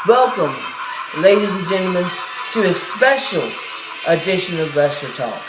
Welcome, ladies and gentlemen, to a special edition of Wrestle Talk.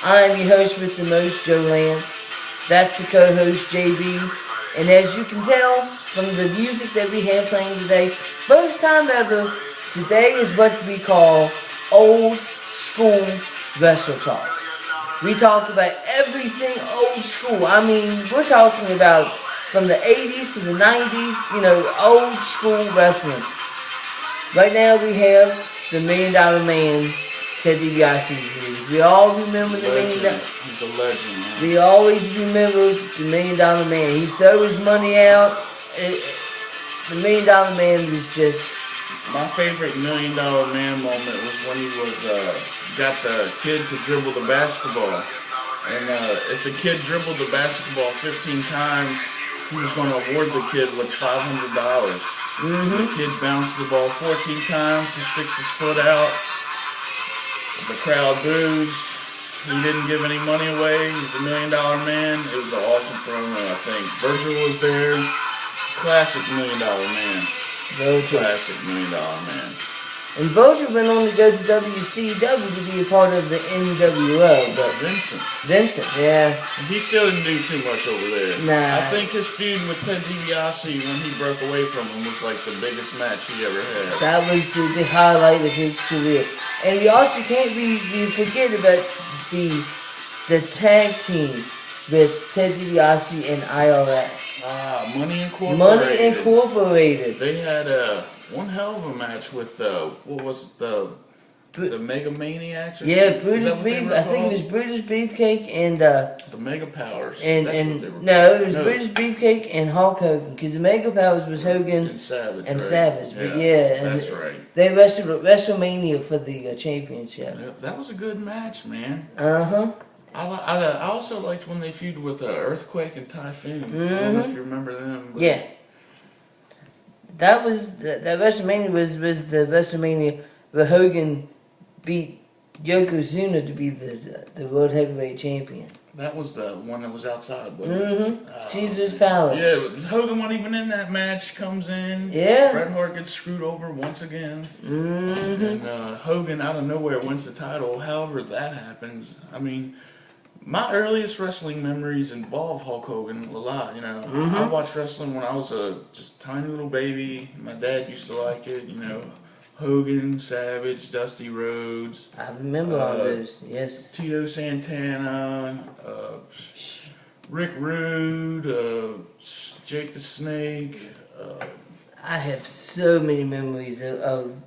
I am your host with the most, Joe Lance. That's the co-host, JB. And as you can tell from the music that we have playing today, first time ever, today is what we call old school Wrestle Talk. We talk about everything old school. I mean, we're talking about from the 80s to the 90s, old school wrestling. Right now we have the $1 Million Man, Ted DiBiase's music. We all remember the $1 Million. He's a legend, man. We always remember the $1 Million Man. He threw his money out. The $1 Million Man was just... My favorite $1 Million Man moment was when he got the kid to dribble the basketball. And if the kid dribbled the basketball 15 times, he was going to award the kid with $500. The kid bounced the ball 14 times. He sticks his foot out. The crowd boos. He didn't give any money away. He's the $1 Million Man. It was an awesome promo, I think. Virgil was there. Classic $1 Million Man. Classic $1 Million Man. And Virgil went on to go to WCW to be a part of the NWO. But Vincent, yeah. He still didn't do too much over there. Nah. I think his feud with Ted DiBiase when he broke away from him was like the biggest match he ever had. That was the highlight of his career. And we also can't forget about the tag team with Ted DiBiase and IRS. Money Incorporated. Money Incorporated. They had one hell of a match with what was the Mega Maniacs? Yeah, Brutus Beef. I think it was Brutus Beefcake and the Mega Powers. And no, it was Brutus Beefcake and Hulk Hogan, because the Mega Powers was Hogan and Savage. And right? Savage, but yeah, that's right. They wrestled at WrestleMania for the championship. Yep, that was a good match, man. I also liked when they feuded with Earthquake and Typhoon. I don't know if you remember them. But yeah. That was that WrestleMania was the WrestleMania where Hogan beat Yokozuna to be the World Heavyweight Champion. That was the one that was outside, wasn't it? Caesar's Palace. Yeah, but Hogan wasn't even in that match. Comes in. Yeah. Bret Hart gets screwed over once again. And Hogan out of nowhere wins the title. However that happens, I mean, my earliest wrestling memories involve Hulk Hogan a lot. I watched wrestling when I was a just tiny little baby. My dad used to like it. Hogan, Savage, Dusty Rhodes. I remember all those. Yes. Tito Santana, Rick Rude, Jake the Snake. I have so many memories of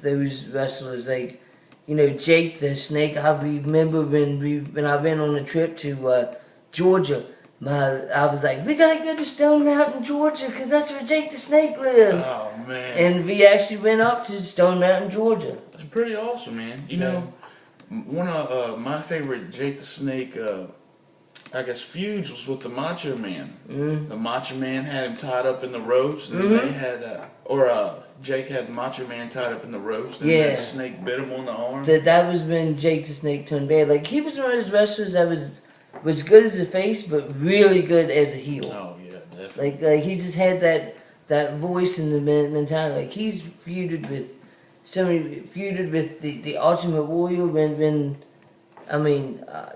those wrestlers, like, Jake the Snake. I remember when I went on a trip to Georgia. I was like, we gotta go to Stone Mountain, Georgia, because that's where Jake the Snake lives. Oh, man. And we actually went up to Stone Mountain, Georgia. That's pretty awesome, man. One of my favorite Jake the Snake, feuds was with the Macho Man. The Macho Man had him tied up in the ropes, and then they had, Jake had Macho Man tied up in the ropes, and that Snake bit him on the arm. That was when Jake the Snake turned bad. Like, he was one of those wrestlers that was good as a face, but really good as a heel. Oh yeah, definitely. Like he just had that voice and the mentality. Like, he's feuded with the Ultimate Warrior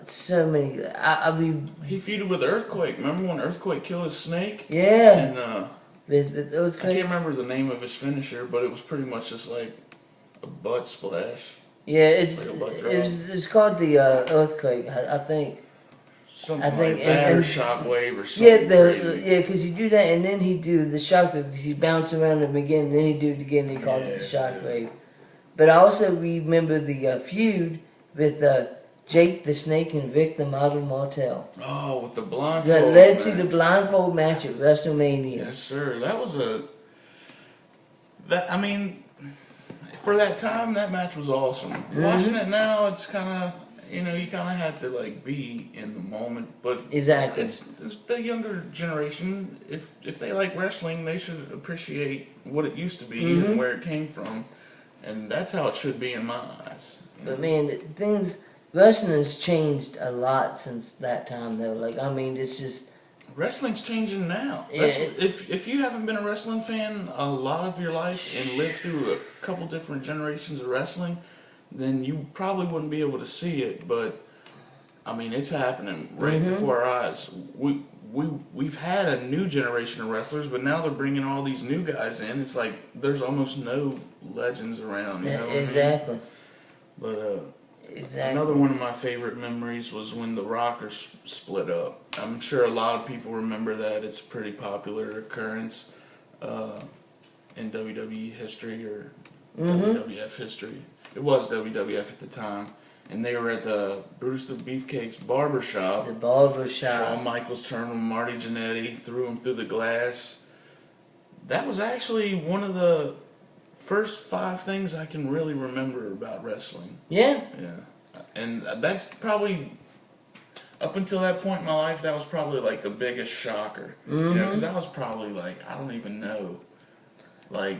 so many. He feuded with Earthquake. Remember when Earthquake killed his snake? Yeah. And with Earthquake. I can't remember the name of his finisher, but it was pretty much just like a butt splash. Yeah, it's called the Earthquake, I think. Something like that, or Shockwave or something crazy. Because you do that, and then he do the Shockwave, because he bounce around him again, and then he do it again, and he calls it the Shockwave. Yeah. But I also remember the feud with Jake the Snake and Vic the Model Martel. Oh, with the blindfold that led to the blindfold match at WrestleMania. Yes, sir. That was for that time, that match was awesome. Watching it now, it's kind of... you kind of have to be in the moment, but exactly, it's the younger generation. If they like wrestling, they should appreciate what it used to be and where it came from, and that's how it should be in my eyes. But man, wrestling has changed a lot since that time, though. It's just wrestling's changing now. Yeah, If you haven't been a wrestling fan a lot of your life and lived through a couple different generations of wrestling, then you probably wouldn't be able to see it. But I mean, it's happening right before our eyes. We've had a new generation of wrestlers, but now they're bringing all these new guys in. It's like there's almost no legends around. You know what exactly. I mean? But Exactly. another one of my favorite memories was when the Rockers split up. I'm sure a lot of people remember that. It's a pretty popular occurrence in WWE history or WWF history. It was WWF at the time. And they were at the Brutus the Beefcake's barbershop. The barbershop. Shawn Michaels turned on Marty Jannetty, threw him through the glass. That was actually one of the first 5 things I can really remember about wrestling. Yeah. Yeah. And that's probably, up until that point in my life, that was probably like the biggest shocker. You know, because I was probably like, I don't even know, like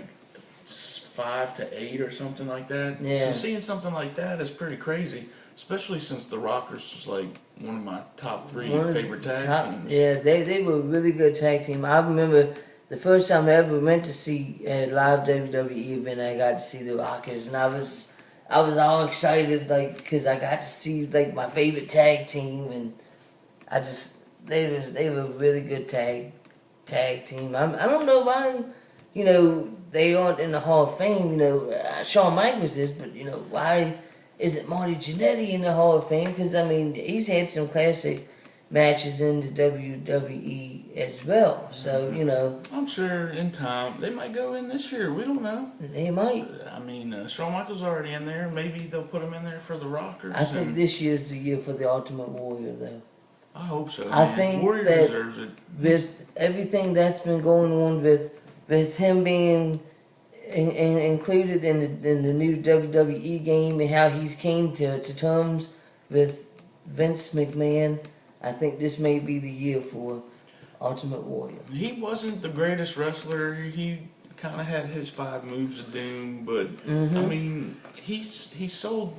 5 to 8 or something like that. Yeah. So seeing something like that is pretty crazy, especially since the Rockers was like one of my top 3 favorite tag teams. Yeah, they were a really good tag team. I remember the first time I ever went to see a live WWE event, I got to see the Rockers, and I was all excited, like, because I got to see like my favorite tag team, and they were a really good tag team. I don't know why, you know, they aren't in the Hall of Fame. You know, Shawn Michaels is, but you know, why isn't Marty Jannetty in the Hall of Fame? Because I mean, he's had some classic matches in the WWE as well. So you know, I'm sure in time they might go in this year. We don't know. They might. I mean, Shawn Michaels already in there. Maybe they'll put him in there for the Rockers. I think this year's the year for the Ultimate Warrior, though. I hope so. I man. think Warrior that deserves it. With everything that's been going on with him being included in the new WWE game and how he's came to terms with Vince McMahon, I think this may be the year for Ultimate Warrior. He wasn't the greatest wrestler. He kind of had his 5 moves of doom, but I mean, he sold,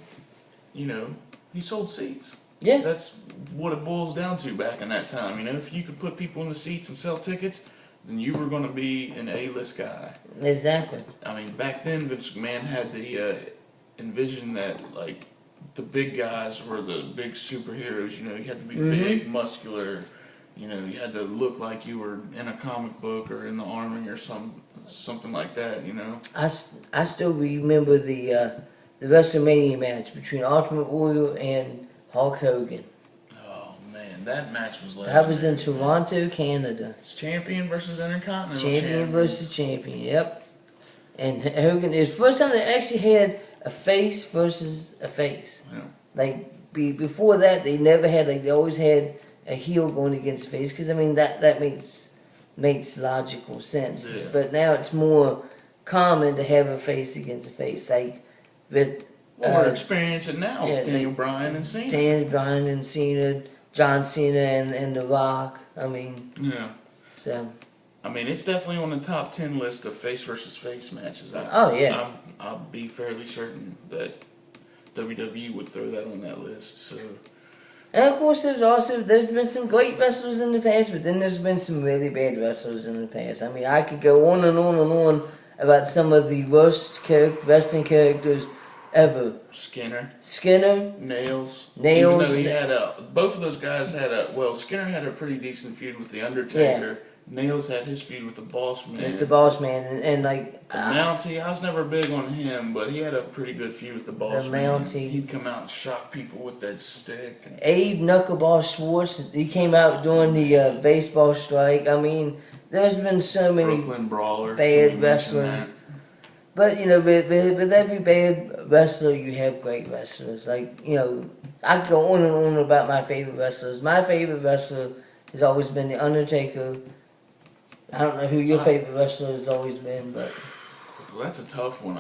you know, he sold seats. Yeah. That's what it boils down to back in that time. You know, if you could put people in the seats and sell tickets, then you were going to be an A-list guy. Exactly. I mean, back then, Vince McMahon had the envision that, like, the big guys were the big superheroes. You know, you had to be big, muscular. You know, you had to look like you were in a comic book or in the army or something like that, you know. I still remember the WrestleMania match between Ultimate Warrior and Hulk Hogan. Oh, man, that match was legendary. That was in Toronto, Canada. It's champion versus intercontinental champion versus champion, yep. And Hogan, it was the first time they actually had a face versus a face. Yeah. Like, before that, they never had, like, they always had a heel going against a face, because, I mean, that makes logical sense. Yeah. But now it's more common to have a face against a face. Like, with... Well, we're experiencing it now. Yeah, Daniel Bryan and Cena. Daniel Bryan and Cena, John Cena and The Rock. I mean... Yeah. So... I mean, it's definitely on the top 10 list of face versus face matches. I'll be fairly certain that WWE would throw that on that list. So, and of course, there's been some great wrestlers in the past, but then there's been some really bad wrestlers in the past. I mean, I could go on and on and on about some of the worst wrestling characters ever. Skinner, Nails. Even though he had both of those guys had Skinner had a pretty decent feud with the Undertaker. Yeah. Nails had his feud with the Boss Man. With the Boss Man, and like... The Mountie, I was never big on him, but he had a pretty good feud with the Boss Man. The Mountie. He'd come out and shock people with that stick. Abe Knuckleball Schwartz, he came out during the baseball strike. I mean, there's been so many Brooklyn Brawler, bad wrestlers. But, you know, with every bad wrestler, you have great wrestlers. Like, you know, I could go on and on about my favorite wrestlers. My favorite wrestler has always been The Undertaker. I don't know who your favorite wrestler has always been, but... Well, that's a tough one.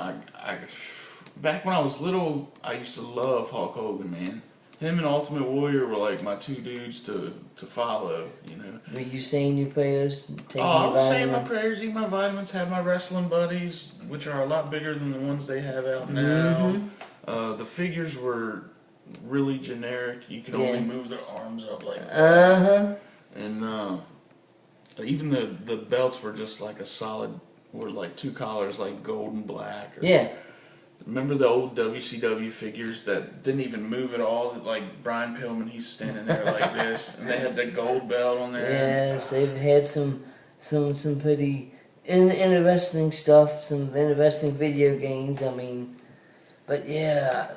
Back when I was little, I used to love Hulk Hogan, man. Him and Ultimate Warrior were like my 2 dudes to follow, you know. Were you saying your prayers? I was saying my prayers, eating my vitamins, had my wrestling buddies, which are a lot bigger than the ones they have out now. The figures were really generic. You could only move their arms up like that. And Even the belts were just like a solid, were like two collars, like gold and black. Yeah. Remember the old WCW figures that didn't even move at all? Like Brian Pillman, he's standing there like this, and they had that gold belt on there. Yes, they've had some pretty interesting stuff, some interesting video games. I mean, but yeah,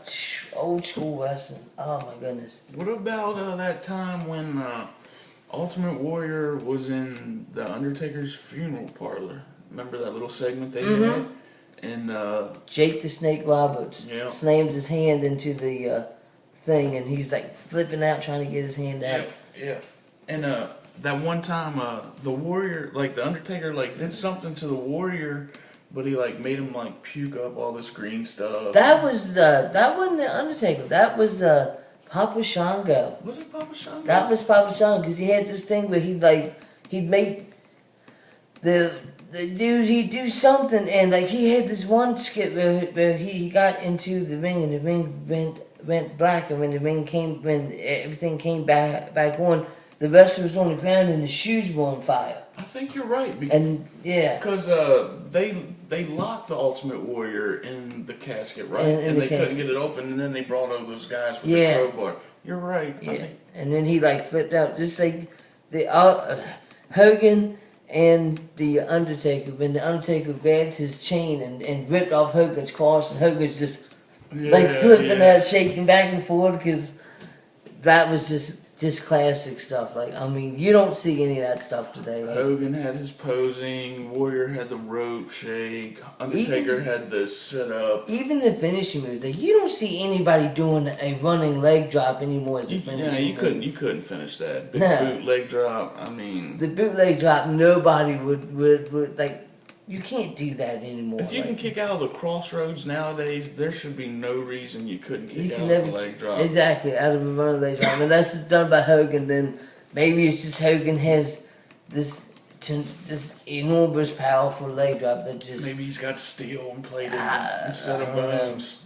old school wrestling. Oh my goodness. What about that time when Ultimate Warrior was in the Undertaker's funeral parlor? Remember that little segment they had? And Jake the Snake Roberts slammed his hand into the thing, and he's like flipping out, trying to get his hand out. Yeah. And that one time, the Warrior, like the Undertaker, like did something to the Warrior, but he like made him like puke up all this green stuff. That wasn't the Undertaker. That was Papa Shango. Was it Papa Shango? That was Papa Shango, because he had this thing where he'd make he'd do something, and like he had this one skit where he got into the ring, and the ring went black, and when everything came back on, the wrestler was on the ground and the shoes were on fire. I think you're right. Because they locked the Ultimate Warrior in the casket, right? And they couldn't get it open, and then they brought over those guys with the crowbar. You're right. Yeah. And then he like flipped out, just like the Hogan and the Undertaker. When the Undertaker grabbed his chain and ripped off Hogan's cross, and Hogan's just flipping out, shaking back and forth, because that was just classic stuff. Like, I mean, you don't see any of that stuff today. Like, Hogan had his posing, Warrior had the rope shake, Undertaker had the sit up. Even the finishing moves, like, you don't see anybody doing a running leg drop anymore as a finishing move. You couldn't finish that. Big boot leg drop, I mean. The bootleg drop, nobody would like, you can't do that anymore. If you can kick out of the crossroads nowadays, there should be no reason you couldn't kick out of a leg drop. Exactly, out of a running leg drop. Unless it's done by Hogan, then maybe it's just Hogan has this enormous, powerful leg drop that just... Maybe he's got steel and plated instead of bones.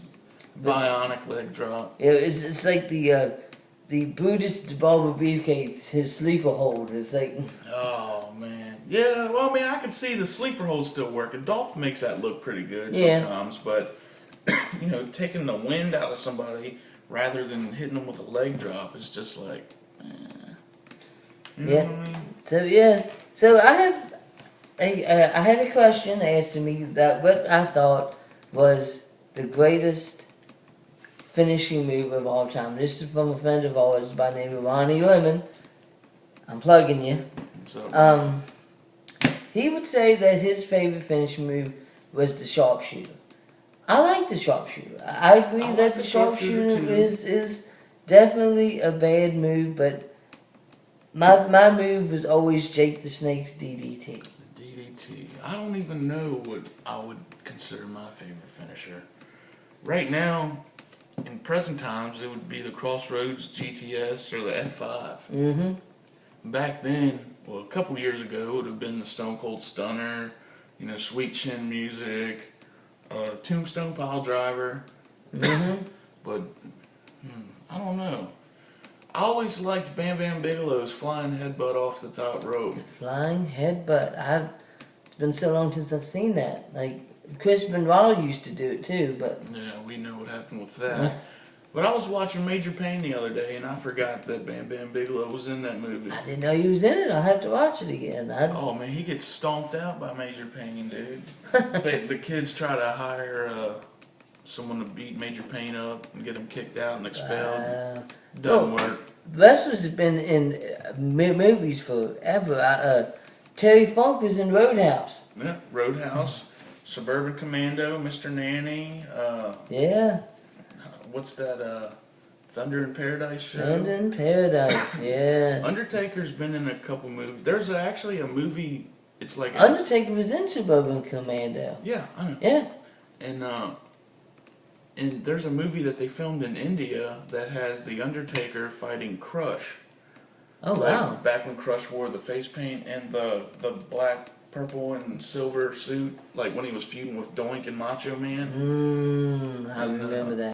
Bionic leg drop. Yeah, it's like the Buddhist Barbara Beefcake, his sleeper hold. It's like... Oh, man. Yeah, well, I mean, I can see the sleeper hold still working. Dolph makes that look pretty good sometimes, but, you know, taking the wind out of somebody rather than hitting them with a leg drop is just like, You know what I mean? So I had a question asked to me that what I thought was the greatest finishing move of all time. This is from a friend of ours by the name of Ronnie Lemon. I'm plugging you. He would say that his favorite finishing move was the sharpshooter. I like the sharpshooter. I agree that the sharpshooter is definitely a bad move, but my move was always Jake the Snake's DDT. DDT. I don't even know what I would consider my favorite finisher. Right now, in present times, it would be the Crossroads GTS or the F5. Mm-hmm. Back then, well, a couple years ago, it would have been the Stone Cold Stunner, you know, Sweet Chin Music, Tombstone Pile Driver. Mm-hmm. But, I don't know. I always liked Bam Bam Bigelow's flying headbutt off the top rope. Flying headbutt. It's been so long since I've seen that. Like, Chris Benoit used to do it too, but... Yeah, we know what happened with that. But I was watching Major Payne the other day, and I forgot that Bam Bam Bigelow was in that movie. I didn't know he was in it. I'll have to watch it again. Oh, man, he gets stomped out by Major Payne, dude. The kids try to hire someone to beat Major Payne up and get him kicked out and expelled. Doesn't work. Wrestlers have been in movies forever. Terry Funk was in Roadhouse. Yeah, Roadhouse, Suburban Commando, Mr. Nanny. Yeah. What's that, Thunder in Paradise show? Thunder in Paradise, yeah. Undertaker's been in a couple movies. There's actually a movie, it's like... Undertaker was in Suburban Commando. Yeah, I know. Yeah. And there's a movie that they filmed in India that has The Undertaker fighting Crush. Oh, wow. Back when Crush wore the face paint and the black, purple, and silver suit, like when he was feuding with Doink and Macho Man. I remember that.